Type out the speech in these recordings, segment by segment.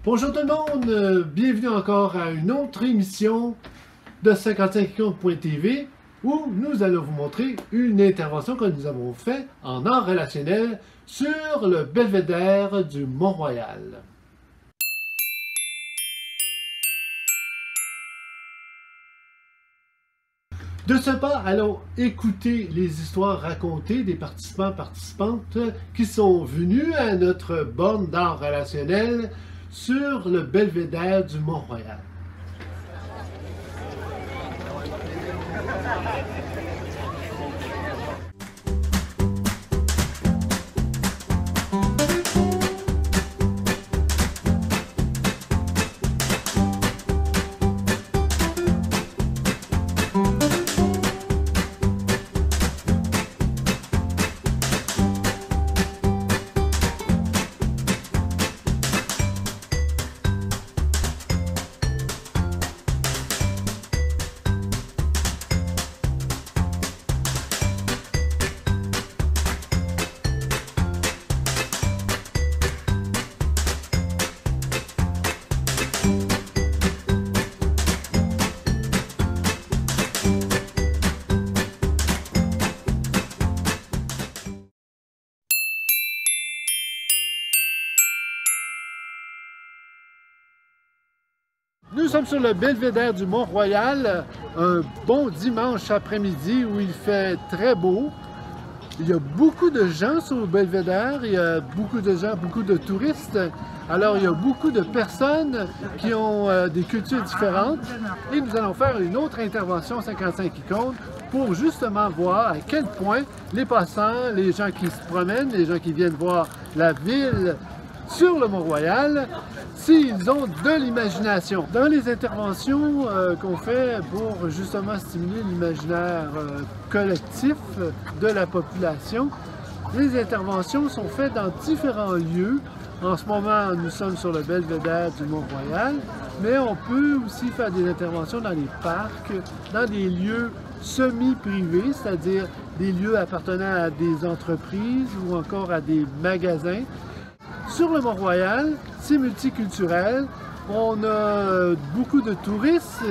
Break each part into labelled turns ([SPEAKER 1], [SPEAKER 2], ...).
[SPEAKER 1] Bonjour tout le monde, bienvenue encore à une autre émission de 55icônes.tv où nous allons vous montrer une intervention que nous avons faite en art relationnel sur le belvédère du Mont-Royal. De ce pas, allons écouter les histoires racontées des participantes qui sont venus à notre borne d'art relationnel sur le belvédère du Mont-Royal. Nous sommes sur le belvédère du Mont-Royal, un bon dimanche après-midi où il fait très beau. Il y a beaucoup de gens sur le belvédère, il y a beaucoup de gens, beaucoup de touristes. Alors il y a beaucoup de personnes qui ont des cultures différentes. Et nous allons faire une autre intervention 55 icônes pour justement voir à quel point les passants, les gens qui se promènent, les gens qui viennent voir la ville sur le Mont-Royal, s'ils ont de l'imagination. Dans les interventions qu'on fait pour justement stimuler l'imaginaire collectif de la population, les interventions sont faites dans différents lieux. En ce moment, nous sommes sur le belvédère du Mont-Royal, mais on peut aussi faire des interventions dans les parcs, dans des lieux semi-privés, c'est-à-dire des lieux appartenant à des entreprises ou encore à des magasins. Sur le Mont-Royal, c'est multiculturel. On a beaucoup de touristes,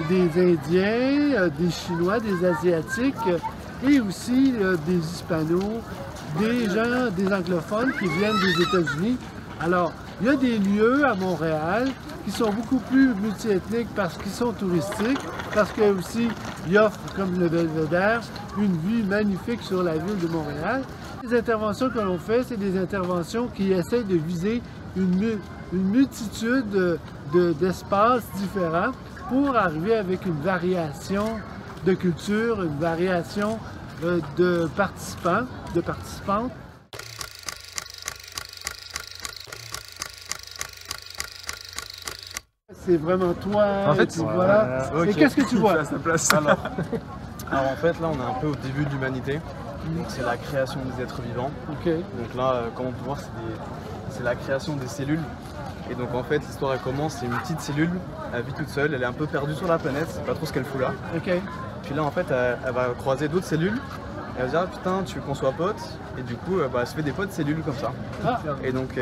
[SPEAKER 1] des Indiens, des Chinois, des Asiatiques et aussi des Hispanos, des gens, des anglophones qui viennent des États-Unis. Alors, il y a des lieux à Montréal qui sont beaucoup plus multiethniques parce qu'ils sont touristiques, parce qu'ils aussi ils offrent, comme le belvédère, une vue magnifique sur la ville de Montréal. Les interventions que l'on fait, c'est des interventions qui essaient de viser une multitude d'espaces différents pour arriver avec une variation de culture, une variation de participants, de participantes. C'est vraiment toi,
[SPEAKER 2] en fait,
[SPEAKER 1] voilà.
[SPEAKER 2] Okay.
[SPEAKER 1] Et qu'est-ce que tu vois?
[SPEAKER 2] À sa place. Alors, en fait, là, on est un peu au début de l'humanité. Donc, c'est la création des êtres vivants.
[SPEAKER 1] Okay.
[SPEAKER 2] Donc là, comme on peut voir, c'est la création des cellules. Et donc, en fait, l'histoire, elle commence, c'est une petite cellule, elle vit toute seule, elle est un peu perdue sur la planète, c'est pas trop ce qu'elle fout là.
[SPEAKER 1] Okay.
[SPEAKER 2] Puis là, en fait, elle va croiser d'autres cellules. Elle va se dire, ah, putain, tu veux qu'on soit potes? Et du coup, elle se fait des potes cellules comme ça.
[SPEAKER 1] Ah.
[SPEAKER 2] Et donc,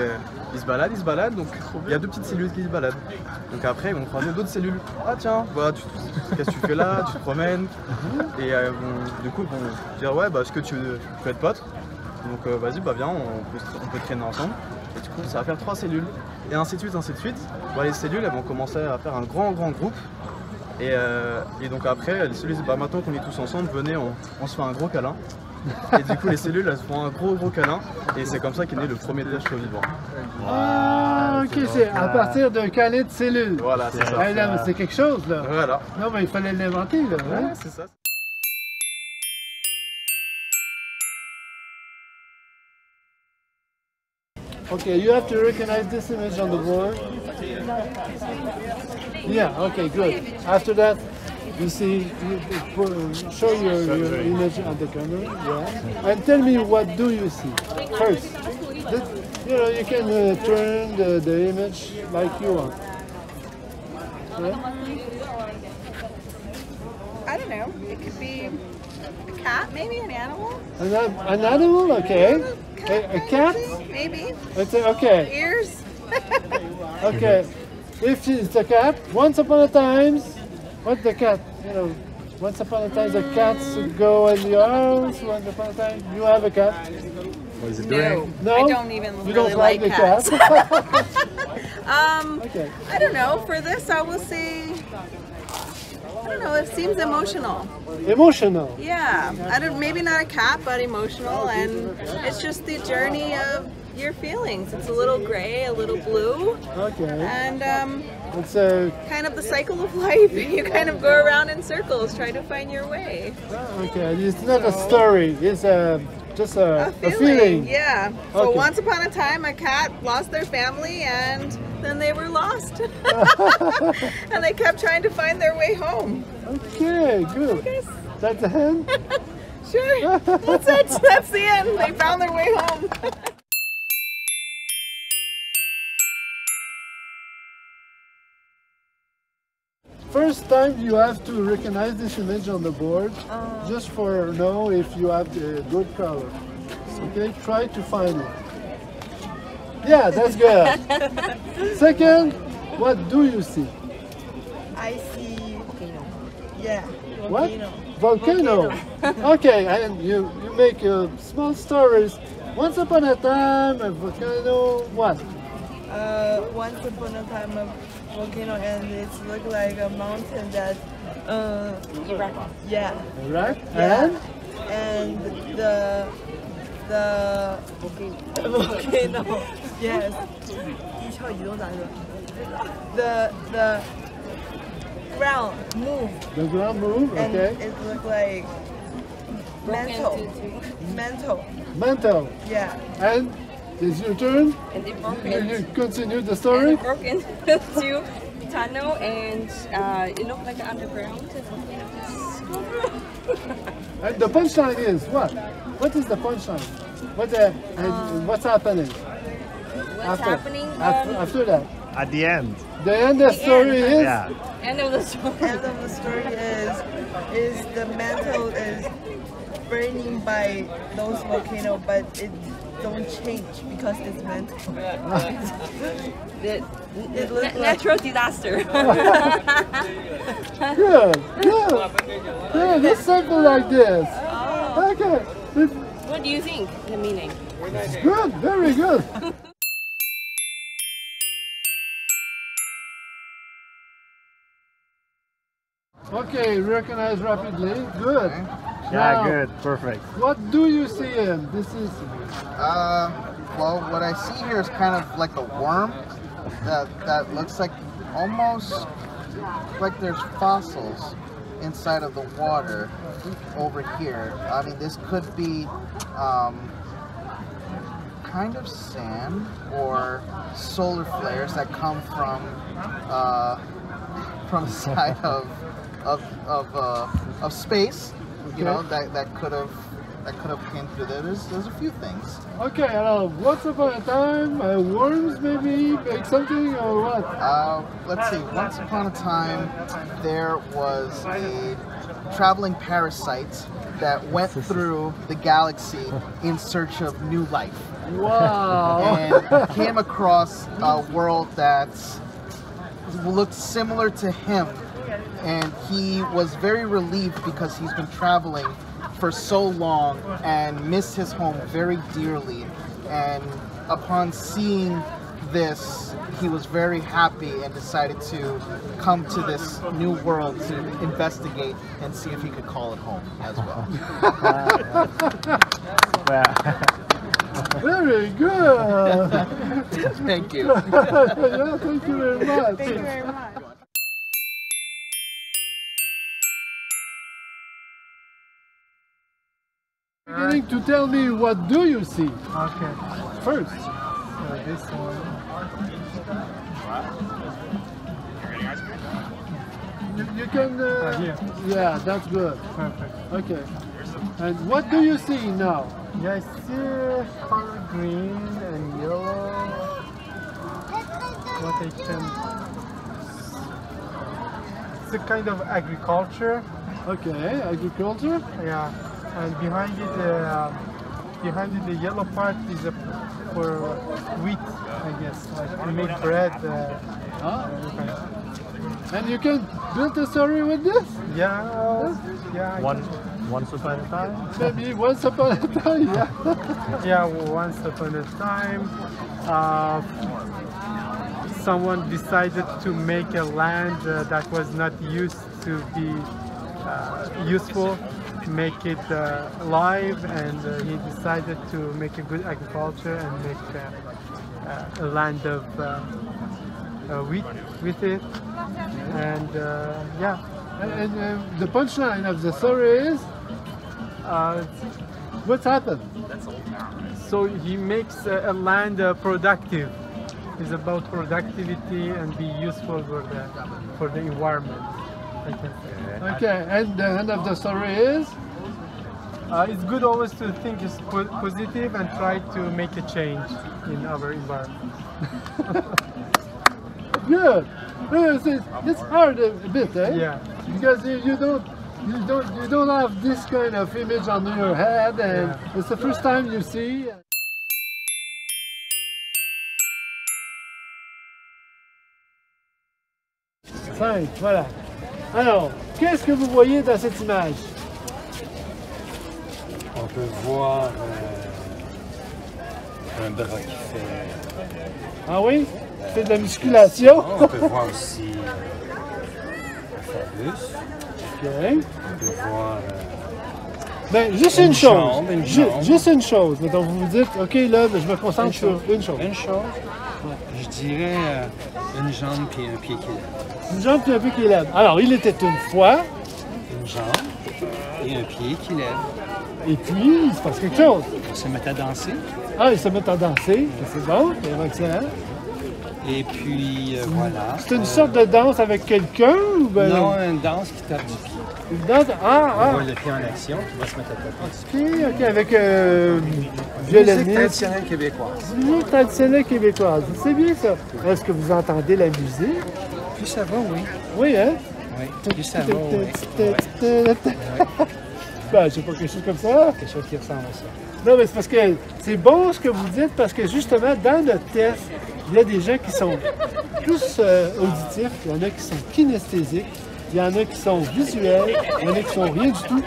[SPEAKER 2] ils se baladent, donc il y a deux petites cellules qui se baladent. Donc après, ils vont croiser d'autres cellules. Ah tiens, bah, qu'est-ce que tu fais là? Tu te promènes. Et du coup, ils vont dire, ouais, bah, est-ce que tu peux être pote? Donc vas-y, bah viens, on peut traîner ensemble. Et du coup, ça va faire 3 cellules. Et ainsi de suite, ainsi de suite. Bah, les cellules, elles vont commencer à faire un grand groupe. Et donc après, les cellules, bah, maintenant qu'on est tous ensemble, venez, on se fait un gros câlin. Et du coup, les cellules, elles se font un gros câlin. Et c'est comme ça qu'est né le premier être vivant.
[SPEAKER 1] Ah, ok, c'est à partir d'un câlin de cellules.
[SPEAKER 2] Voilà, c'est ça.
[SPEAKER 1] C'est quelque chose, là.
[SPEAKER 2] Voilà.
[SPEAKER 1] Non, mais il fallait l'inventer, là.
[SPEAKER 2] Ouais,
[SPEAKER 1] hein?
[SPEAKER 2] c'est ça.
[SPEAKER 1] Okay, you have to recognize this image on the board. Yeah, okay, good. After that, you see, show your image on the camera, yeah. And tell me, what do you see? First, you can turn the image like you want. Yeah?
[SPEAKER 3] I don't know. It could be a cat, maybe an animal.
[SPEAKER 1] An animal? Okay. A cat?
[SPEAKER 3] Maybe.
[SPEAKER 1] Okay.
[SPEAKER 3] Ears.
[SPEAKER 1] Okay. If it's a cat, once upon a time, what the cat? You know, once upon a time the cats would go in the arms. Once upon a time, you have a cat.
[SPEAKER 4] What is it
[SPEAKER 3] No,
[SPEAKER 4] doing?
[SPEAKER 1] No,
[SPEAKER 3] I don't even
[SPEAKER 1] you
[SPEAKER 3] really
[SPEAKER 1] don't
[SPEAKER 3] like
[SPEAKER 1] the
[SPEAKER 3] cats.
[SPEAKER 1] Okay.
[SPEAKER 3] I don't know. For this, I will say, I don't know. It seems emotional.
[SPEAKER 1] Emotional.
[SPEAKER 3] Yeah, I don't. Maybe not a cat, but emotional, and it's just the journey of your feelings. It's a little gray, a little blue,
[SPEAKER 1] Okay.
[SPEAKER 3] and
[SPEAKER 1] It's a
[SPEAKER 3] kind of the cycle of life. You kind of go around in circles, trying to find your way.
[SPEAKER 1] okay. It's not a story. It's just a feeling.
[SPEAKER 3] Yeah. So
[SPEAKER 1] Okay.
[SPEAKER 3] once upon a time, a cat lost their family, and then they were lost, and they kept trying to find their way home.
[SPEAKER 1] Okay, good.
[SPEAKER 3] Yes.
[SPEAKER 1] That's the end.
[SPEAKER 3] Sure. That's it. That's the end. They found their way home.
[SPEAKER 1] First time you have to recognize this image on the board, just for know if you have the good color. Okay, try to find it. Yeah, that's good. Second, what do you see?
[SPEAKER 5] I see. Yeah.
[SPEAKER 1] What?
[SPEAKER 5] Volcano.
[SPEAKER 1] Volcano. Okay, and you make small stories. Once upon a time, a volcano. What?
[SPEAKER 5] Once upon a time, a volcano, and it looked like a mountain that. Yeah.
[SPEAKER 1] Right?
[SPEAKER 5] Yeah.
[SPEAKER 1] And
[SPEAKER 5] And the volcano. Yes. The ground moved,
[SPEAKER 1] the ground move.
[SPEAKER 5] and
[SPEAKER 1] Okay.
[SPEAKER 5] it looked like mental.
[SPEAKER 1] Mental.
[SPEAKER 5] Yeah.
[SPEAKER 1] And it's your turn.
[SPEAKER 6] And it broke
[SPEAKER 1] You
[SPEAKER 6] into
[SPEAKER 1] continue the story.
[SPEAKER 6] broke into tunnel, and it looked like underground.
[SPEAKER 1] And the punchline is what? What is the punchline? What's happening?
[SPEAKER 6] What's happening?
[SPEAKER 1] After that?
[SPEAKER 4] At the end.
[SPEAKER 1] The end of the story is
[SPEAKER 4] Yeah.
[SPEAKER 6] End of the story.
[SPEAKER 5] End of the story is the mantle is burning by those volcano, but it don't change because it's mantle.
[SPEAKER 6] The
[SPEAKER 5] It looked like
[SPEAKER 6] natural disaster.
[SPEAKER 1] good. Good. It's simple like this. Okay. It's
[SPEAKER 6] What do you think? The meaning?
[SPEAKER 1] good. Very good. Okay, recognize rapidly. Good.
[SPEAKER 4] Yeah,
[SPEAKER 1] Now,
[SPEAKER 4] good. Perfect.
[SPEAKER 1] What do you see in? This is
[SPEAKER 7] Well, what I see here is kind of like a worm that looks like almost like there's fossils inside of the water over here. I mean, this could be kind of sand or solar flares that come from the side of space. You know, that could have came through there. There's a few things.
[SPEAKER 1] okay. Once upon a time, worms maybe make something or what?
[SPEAKER 7] Let's see. Once upon a time, there was a traveling parasite that went through the galaxy in search of new life,
[SPEAKER 1] Wow.
[SPEAKER 7] and came across a world that looked similar to him, and he was very relieved because he's been traveling for so long and missed his home very dearly, and upon seeing this, he was very happy and decided to come to this new world to investigate and see if he could call it home as well.
[SPEAKER 1] Very good.
[SPEAKER 7] Thank you.
[SPEAKER 1] Yeah, thank you very much.
[SPEAKER 5] Thank you very much.
[SPEAKER 1] Beginning to tell me what do you see
[SPEAKER 8] Okay,
[SPEAKER 1] first?
[SPEAKER 8] so this one.
[SPEAKER 1] You can.
[SPEAKER 8] Here.
[SPEAKER 1] Yeah, that's good.
[SPEAKER 8] Perfect.
[SPEAKER 1] Okay. And what do you see now?
[SPEAKER 8] Yeah, I see color green and yellow. What I can. It's a kind of agriculture.
[SPEAKER 1] Okay, agriculture.
[SPEAKER 8] Yeah, and behind it, the yellow part is a for wheat, I guess, like to make bread.
[SPEAKER 1] And you can build a story with this?
[SPEAKER 8] Yeah, yeah.
[SPEAKER 4] Once upon a time.
[SPEAKER 1] Maybe once upon a time, yeah.
[SPEAKER 8] Yeah, once upon a time, someone decided to make a land that was not used to be useful, make it live, and he decided to make a good agriculture and make a land of wheat with it. And yeah.
[SPEAKER 1] And the punchline of the story is, what's happened?
[SPEAKER 8] So he makes a land productive. It's about productivity and be useful for the environment, I can say.
[SPEAKER 1] Okay, and the end of the story is?
[SPEAKER 8] It's good always to think is positive and try to make a change in our environment.
[SPEAKER 1] Good. It's hard a bit, eh?
[SPEAKER 8] Yeah.
[SPEAKER 1] Because you don't have this kind of image on your head, and it's the first time you see. Cinq, voilà. Alors, qu'est-ce que vous voyez dans cette image?
[SPEAKER 9] On peut voir un bras qui fait...
[SPEAKER 1] Ah oui? C'est de la musculation?
[SPEAKER 9] On peut voir aussi un phallus.
[SPEAKER 1] Ok.
[SPEAKER 9] On peut voir...
[SPEAKER 1] Ben, juste une chose. Juste une chose. Donc, vous vous dites, OK, là, je me concentre sur une chose.
[SPEAKER 9] Une chose, je dirais une jambe et un pied qui lève.
[SPEAKER 1] Une jambe et un pied qui lève. Alors, il était une fois.
[SPEAKER 9] Une jambe et un pied qui lève.
[SPEAKER 1] Et puis, il se passe quelque chose.
[SPEAKER 9] On se met à danser.
[SPEAKER 1] Ah, ils se mettent à danser. C'est bon, c'est excellent.
[SPEAKER 9] Et puis, voilà.
[SPEAKER 1] C'est une sorte de danse avec quelqu'un ou ben...
[SPEAKER 9] Non, une danse qui tape du pied.
[SPEAKER 1] Une danse...
[SPEAKER 9] On voit le pied en action qui va se mettre à taper.
[SPEAKER 1] OK, avec
[SPEAKER 9] musique traditionnelle québécoise.
[SPEAKER 1] Musique traditionnelle québécoise. C'est bien ça. Est-ce que vous entendez la musique?
[SPEAKER 9] Plus ça va, oui.
[SPEAKER 1] Oui, hein?
[SPEAKER 9] Oui, plus ça va, oui.
[SPEAKER 1] Ben, je sais pas, quelque chose comme ça?
[SPEAKER 9] Quelque chose qui ressemble à ça.
[SPEAKER 1] Non, mais c'est parce que c'est bon ce que vous dites, parce que justement, dans notre test, il y a des gens qui sont plus auditifs, il y en a qui sont kinesthésiques, il y en a qui sont visuels, il y en a qui sont rien du tout.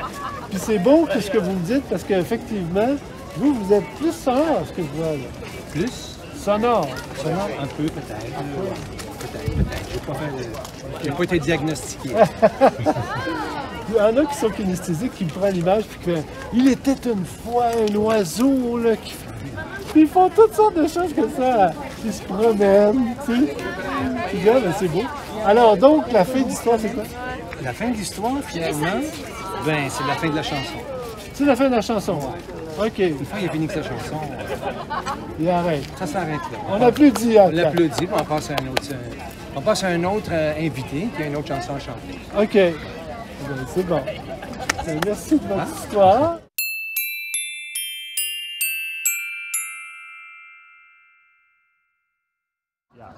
[SPEAKER 1] Puis c'est bon que ce que vous me dites, parce qu'effectivement, vous êtes plus sonore, ce que je vois là.
[SPEAKER 9] Plus?
[SPEAKER 1] Sonore.
[SPEAKER 9] Sonore, un peu, peut-être. Peut-être. J'ai pas été diagnostiqué.
[SPEAKER 1] Il y en a qui sont kinesthésiques, qui me prennent l'image, puis que il était une fois un oiseau, là, qui... Puis ils font toutes sortes de choses comme ça. Ils se promènent, tu sais. Puis là, ben, c'est beau. Alors donc, la fin de l'histoire, c'est quoi?
[SPEAKER 9] La fin de l'histoire, finalement, ben, c'est la fin de la chanson.
[SPEAKER 1] C'est la fin de la chanson. OK.
[SPEAKER 9] Une fois qu'il a fini avec sa chanson,
[SPEAKER 1] il arrête.
[SPEAKER 9] Ça s'arrête là.
[SPEAKER 1] On applaudit.
[SPEAKER 9] On l'applaudit, puis on passe à un autre, invité qui a une autre chanson à chanter.
[SPEAKER 1] OK. Ben, c'est bon. Merci de votre histoire.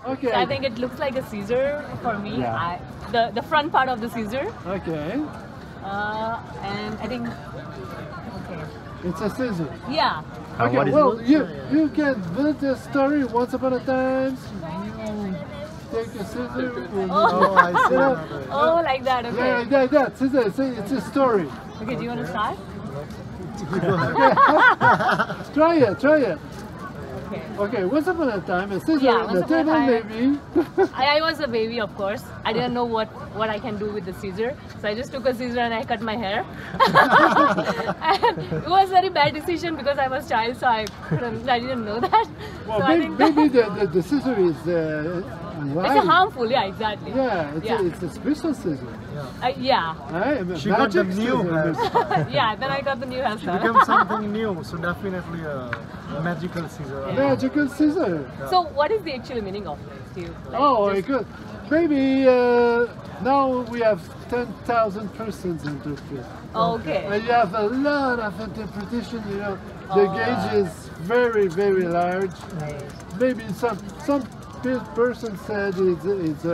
[SPEAKER 1] Okay.
[SPEAKER 6] So I think it looks like a Caesar for me.
[SPEAKER 1] Yeah.
[SPEAKER 6] The front part of the Caesar.
[SPEAKER 1] Okay.
[SPEAKER 6] And I think. Okay.
[SPEAKER 1] It's a Caesar.
[SPEAKER 6] Yeah.
[SPEAKER 1] Okay. Well, you can build a story once upon a time. Take a scissor.
[SPEAKER 6] Oh,
[SPEAKER 1] I see.
[SPEAKER 6] Oh, like that. Okay.
[SPEAKER 1] Yeah, like that. It's a story.
[SPEAKER 6] Okay. Do you want to start?
[SPEAKER 1] Try it.
[SPEAKER 6] Okay.
[SPEAKER 1] Okay, once upon a time, a scissor
[SPEAKER 6] Yeah,
[SPEAKER 1] on the table, maybe.
[SPEAKER 6] I was a baby, of course. I didn't know what I can do with the scissor. So I just took a scissor and I cut my hair. And it was a very bad decision because I was a child, so I didn't know that.
[SPEAKER 1] Well,
[SPEAKER 6] so
[SPEAKER 1] maybe the scissor is
[SPEAKER 6] it's harmful, yeah, exactly.
[SPEAKER 1] Yeah, it's a special scissor.
[SPEAKER 6] Yeah.
[SPEAKER 8] She got the new hairstyle.
[SPEAKER 6] Yeah, then I got the new hairstyle.
[SPEAKER 8] She became something new, so definitely a magical scissor.
[SPEAKER 1] Yeah. Magical scissor.
[SPEAKER 6] Yeah. So what is the actual meaning of this? Do you,
[SPEAKER 1] like, good. Maybe now we have 10,000 persons in Turkey.
[SPEAKER 6] Okay.
[SPEAKER 1] And you have a lot of interpretation, you know. The gauge is very, very large. Maybe some person said it's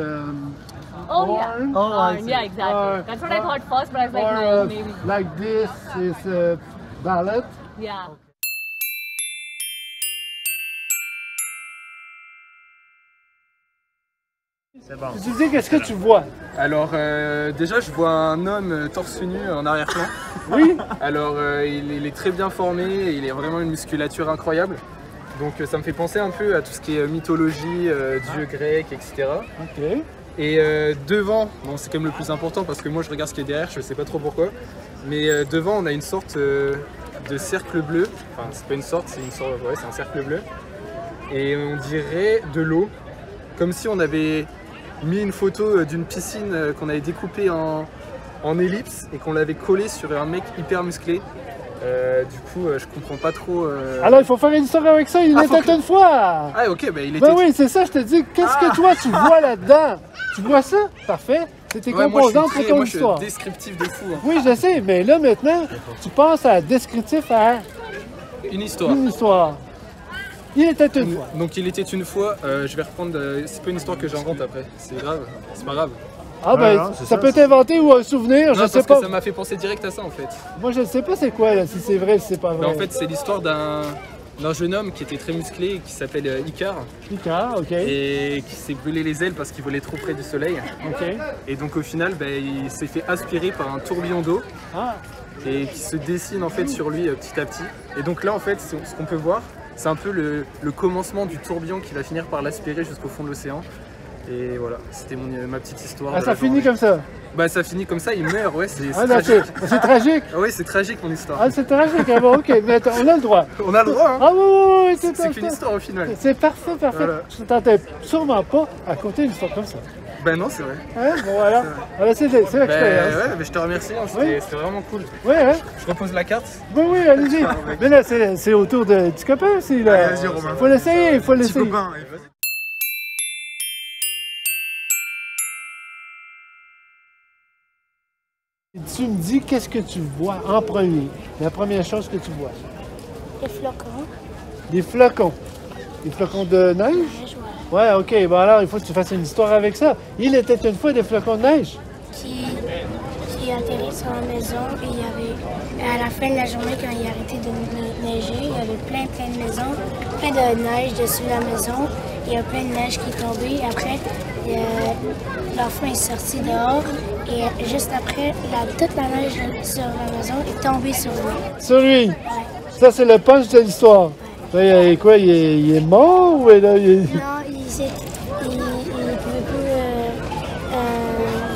[SPEAKER 1] horn.
[SPEAKER 6] Yeah, exactly. That's what I thought first, but I was like, no, maybe.
[SPEAKER 1] Like this is a ballad.
[SPEAKER 6] Yeah.
[SPEAKER 4] C'est bon.
[SPEAKER 1] Tu dis, qu'est-ce que tu vois?
[SPEAKER 10] Alors déjà je vois un homme torse nu en arrière-plan.
[SPEAKER 1] Oui.
[SPEAKER 10] Alors il est très bien formé, il a vraiment une musculature incroyable. Donc ça me fait penser un peu à tout ce qui est mythologie, dieux grecs, etc.
[SPEAKER 1] Ok.
[SPEAKER 10] Et devant, bon c'est quand même le plus important parce que moi je regarde ce qui est derrière, je sais pas trop pourquoi. Mais devant on a une sorte de cercle bleu. Enfin c'est pas une sorte, c'est un cercle bleu. Et on dirait de l'eau. Comme si on avait mis une photo d'une piscine qu'on avait découpée en ellipse et qu'on l'avait collée sur un mec hyper musclé. Du coup, je comprends pas trop.
[SPEAKER 1] Alors, il faut faire une histoire avec ça. Il était une fois.
[SPEAKER 10] Ah, ok, bah il était.
[SPEAKER 1] Ben oui, c'est ça, je te dis. Qu'est-ce que toi, tu vois là-dedans? Tu vois ça? Parfait. C'est tes composantes pour ton histoire.
[SPEAKER 10] Moi, je suis descriptif de fou. Hein.
[SPEAKER 1] Oui, je sais, mais là, maintenant, tu penses à descriptif à.
[SPEAKER 10] Une histoire.
[SPEAKER 1] Une histoire. Il était une fois.
[SPEAKER 10] Donc, il était une fois. Je vais reprendre. C'est pas une histoire que j'invente après. C'est grave. C'est pas grave.
[SPEAKER 1] Ah ben, ça peut t'inventer ou un souvenir, je sais pas.
[SPEAKER 10] Parce que ça m'a fait penser direct à ça en fait.
[SPEAKER 1] Moi je ne sais pas c'est quoi là, si c'est vrai, si c'est pas vrai.
[SPEAKER 10] Ben, en fait c'est l'histoire d'un jeune homme qui était très musclé et qui s'appelle Icare.
[SPEAKER 1] Icare, ok.
[SPEAKER 10] Et qui s'est brûlé les ailes parce qu'il volait trop près du soleil.
[SPEAKER 1] Ok.
[SPEAKER 10] Et donc au final ben, il s'est fait aspirer par un tourbillon d'eau.
[SPEAKER 1] Ah.
[SPEAKER 10] Et qui se dessine en fait sur lui petit à petit. Et donc là en fait ce qu'on peut voir, c'est un peu le commencement du tourbillon qui va finir par l'aspirer jusqu'au fond de l'océan. Et voilà, c'était ma petite histoire.
[SPEAKER 1] Ah, ça finit comme ça?
[SPEAKER 10] Bah, ça finit comme ça, il meurt, ouais, c'est
[SPEAKER 1] tragique. C'est tragique?
[SPEAKER 10] Oui, c'est tragique mon histoire.
[SPEAKER 1] Ah, c'est tragique, ah bon, ok, mais attends, on a le droit.
[SPEAKER 10] On a le droit, hein?
[SPEAKER 1] Ah oui,
[SPEAKER 10] c'est qu'une histoire au final.
[SPEAKER 1] C'est parfait, parfait. Voilà. Je ne t'attendais sûrement pas à compter une histoire comme ça.
[SPEAKER 10] Ben non, c'est vrai.
[SPEAKER 1] Hein? Bon, voilà. Alors, c'est l'expérience.
[SPEAKER 10] Ouais, mais je te remercie, hein, c'était vraiment cool.
[SPEAKER 1] Oui, hein?
[SPEAKER 10] Je repose la carte.
[SPEAKER 1] Oui, allez-y. Mais là, c'est autour du copain aussi, là.
[SPEAKER 10] Vas-y, Romain.
[SPEAKER 1] Faut l'essayer, il faut l'essayer.
[SPEAKER 10] Petit copain, vas-y.
[SPEAKER 1] Tu me dis qu'est-ce que tu vois en premier, la première chose que tu vois.
[SPEAKER 11] Des flocons.
[SPEAKER 1] Des flocons. Des flocons de neige? Ouais, ok. Bon alors, il faut que tu fasses une histoire avec ça. Il était une fois des flocons de neige.
[SPEAKER 11] Qui atterrissent sur la maison et il y avait, à la fin de la journée, quand il arrêtait de neiger, il y avait plein de maisons, plein de neige dessus la maison. Il y a plein de neige qui est tombée. Après, l'enfant est sorti dehors et juste après, toute la neige sur la maison est tombée sur lui.
[SPEAKER 1] Sur lui?
[SPEAKER 11] Ouais.
[SPEAKER 1] Ça, c'est le punch de l'histoire. Ouais. Quoi, il est mort ou là,
[SPEAKER 11] Non, il ne pouvait plus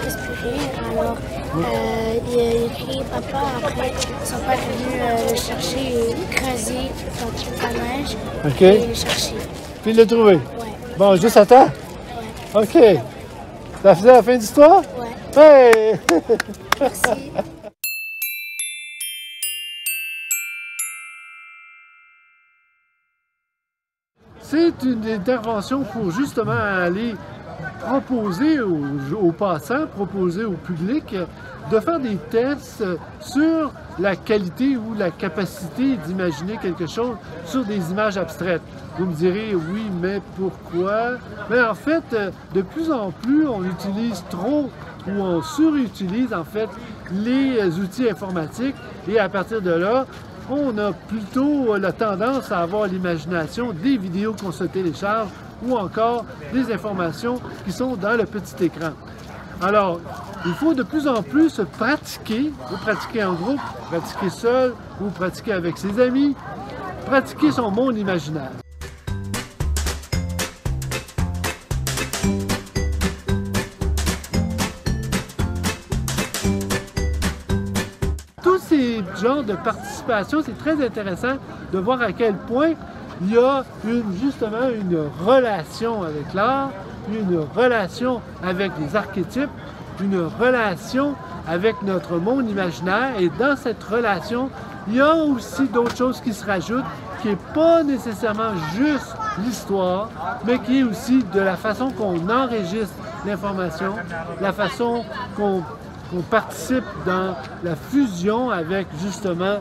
[SPEAKER 11] respirer. Alors, il a crié papa. Après, son père est venu le chercher et creuser dans toute la neige.
[SPEAKER 1] OK.
[SPEAKER 11] Et le chercher.
[SPEAKER 1] Puis il l'a trouvé?
[SPEAKER 11] Ouais.
[SPEAKER 1] Bon, juste à temps?
[SPEAKER 11] Ouais.
[SPEAKER 1] OK. Ça faisait la fin d'histoire?
[SPEAKER 11] Ouais.
[SPEAKER 1] Hey!
[SPEAKER 11] Merci.
[SPEAKER 1] C'est une intervention pour justement aller proposer aux passants, proposer au public de faire des tests sur la qualité ou la capacité d'imaginer quelque chose sur des images abstraites. Vous me direz, oui, mais pourquoi? Mais en fait, de plus en plus, on utilise trop ou on surutilise en fait les outils informatiques et à partir de là, on a plutôt la tendance à avoir l'imagination des vidéos qu'on se télécharge ou encore des informations qui sont dans le petit écran. Alors, il faut de plus en plus pratiquer, ou pratiquer en groupe, pratiquer seul ou pratiquer avec ses amis, pratiquer son monde imaginaire. Tous ces genres de participation, c'est très intéressant de voir à quel point il y a justement une relation avec l'art, une relation avec les archétypes, une relation avec notre monde imaginaire. Et dans cette relation, il y a aussi d'autres choses qui se rajoutent, qui n'est pas nécessairement juste l'histoire, mais qui est aussi de la façon qu'on enregistre l'information, la façon qu'on participe dans la fusion avec justement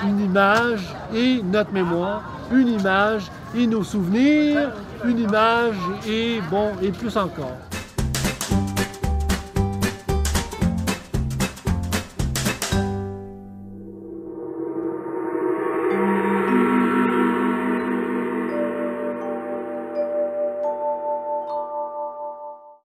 [SPEAKER 1] une image et notre mémoire, une image et nos souvenirs, une image et bon, et plus encore.